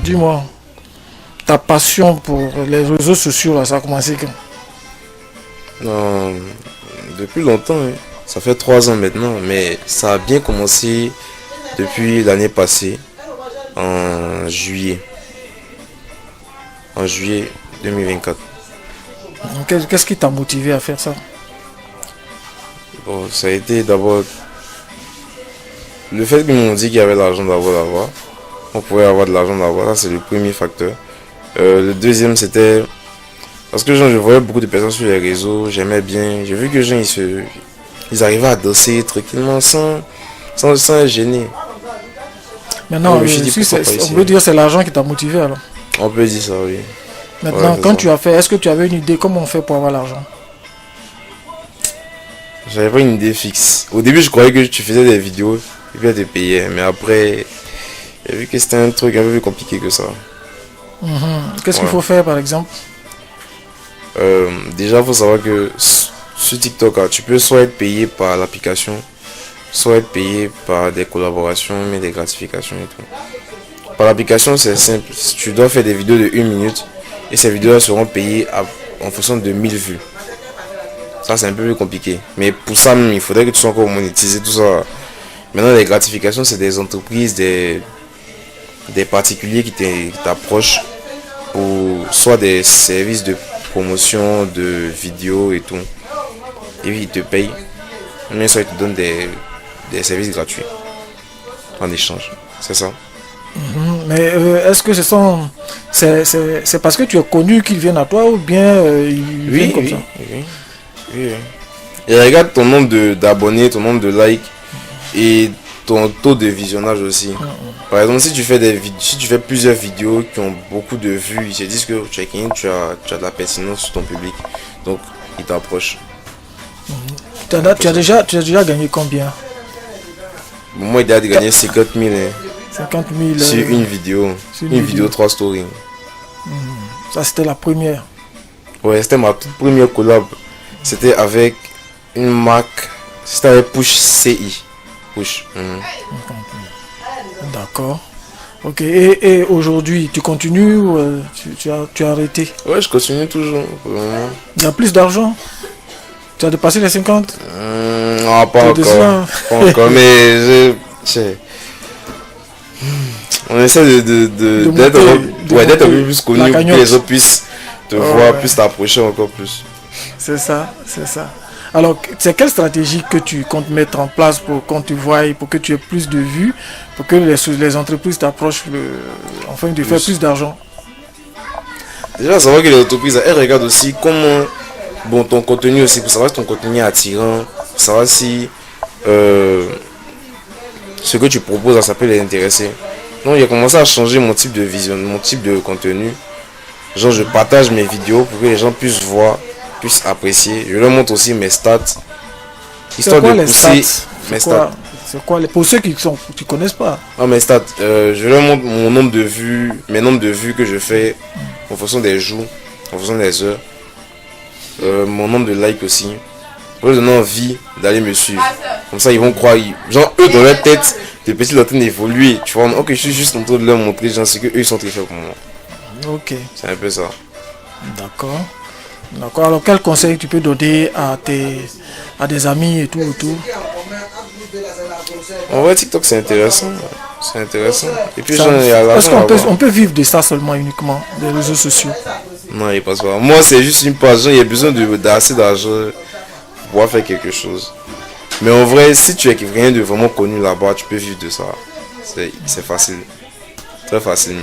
dis-moi, ta passion pour les réseaux sociaux, là, ça a commencé quand? Non, depuis longtemps, hein. Ça fait 3 ans maintenant, mais ça a bien commencé depuis l'année passée, en juillet. En juillet 2024. Qu'est-ce qui t'a motivé à faire ça? Bon, ça a été d'abord le fait qu'ils m'ont dit qu'il y avait l'argent d'avoir. On pouvait avoir de l'argent d'avoir, ça c'est le premier facteur. Le deuxième c'était parce que genre, je voyais beaucoup de personnes sur les réseaux, j'aimais bien. J'ai vu que les gens ils arrivaient à danser tranquillement sans être gênés. Maintenant, je me suis dit, pourquoi pas on essayer. peut dire que c'est l'argent qui t'a motivé alors. On peut dire ça, oui. Maintenant, Ouais, c'est quand ça. tu as fait, est-ce que tu avais une idée comment on fait pour avoir l'argent? J'avais pas une idée fixe. Au début, je croyais que tu faisais des vidéos et puis elle te payait. Mais après, j'ai vu que c'était un truc un peu plus compliqué que ça. Qu'est-ce qu'il Ouais. faut faire par exemple? Déjà, il faut savoir que sur TikTok, tu peux soit être payé par l'application, soit être payé par des collaborations, mais des gratifications et tout. Par l'application, c'est simple. Tu dois faire des vidéos de 1 minute et ces vidéos seront payées en fonction de 1000 vues. Ça, c'est un peu plus compliqué. Mais pour ça, même, il faudrait que tu sois encore monétisé, tout ça. Maintenant, les gratifications, c'est des entreprises, des particuliers qui t'approchent pour soit des services de promotion, de vidéos et tout. Et puis, ils te payent. Mais soit ils te donnent des services gratuits en échange. C'est ça. Mais est-ce que c'est parce que tu es connu qu'ils viennent à toi ou bien ils viennent comme ça? Oui. Et regarde ton nombre d'abonnés, ton nombre de likes et ton taux de visionnage aussi. Par exemple, si tu fais plusieurs vidéos qui ont beaucoup de vues, ils se disent que tu as de la pertinence sur ton public. Donc, ils t'approchent. Tu as déjà gagné combien? Moi, il a gagné 50 000 hein, 50 000 sur une vidéo. sur Une vidéo 3 stories. Ça c'était la première. Ouais, c'était ma toute première collab. C'était avec une marque. C'était avec Push CI. Push. D'accord. Ok. Et aujourd'hui, tu continues ou tu as arrêté? Ouais, je continue toujours. Pour le moment. Il y a plus d'argent? Tu as dépassé les 50? Non, pas T'es encore. Pas encore, mais on essaie d'être monter un peu plus connu la pour que cagnotte. les autres puissent te voir, puissent t'approcher encore plus. C'est ça, c'est ça. Alors, c'est quelle stratégie que tu comptes mettre en place pour qu'on te voie, pour que tu aies plus de vues, pour que les entreprises t'approchent, enfin, de faire plus d'argent? Déjà, savoir que les entreprises, elles regardent aussi comment, bon, ton contenu aussi, pour savoir si ton contenu est attirant, pour savoir si ce que tu proposes, ça peut les intéresser. Donc, j'ai commencé à changer mon type de vision, mon type de contenu. Genre, je partage mes vidéos pour que les gens puissent voir, puissent apprécier. Je leur montre aussi mes stats, histoire de pousser mes stats. C'est quoi pour ceux qui connaissent pas? Ah, mes stats, je leur montre mon nombre de vues, mes nombres de vues que je fais en fonction des jours, en fonction des heures. Mon nombre de likes aussi. Pour leur donner envie d'aller me suivre. Comme ça, ils vont croire. Genre, eux, dans leur tête, les petits sont en train d'évoluer. Tu vois, ok, je suis juste en train de leur montrer, genre, c'est que eux, ils sont très faits pour moi. Ok, C'est un peu ça. d'accord. D'accord. Alors, quel conseil tu peux donner à des amis et tout, En vrai, TikTok, c'est intéressant. C'est intéressant. Et puis, Ça- genre, il y a Est-ce l'argent qu'on à avoir. peut vivre de ça seulement uniquement, des réseaux sociaux? Non, il passe pas. Moi, c'est juste une page. Genre, il y a besoin d'assez d'argent pour pouvoir faire quelque chose. Mais en vrai, si tu es rien de vraiment connu là-bas, tu peux vivre de ça. C'est facile. Très facile.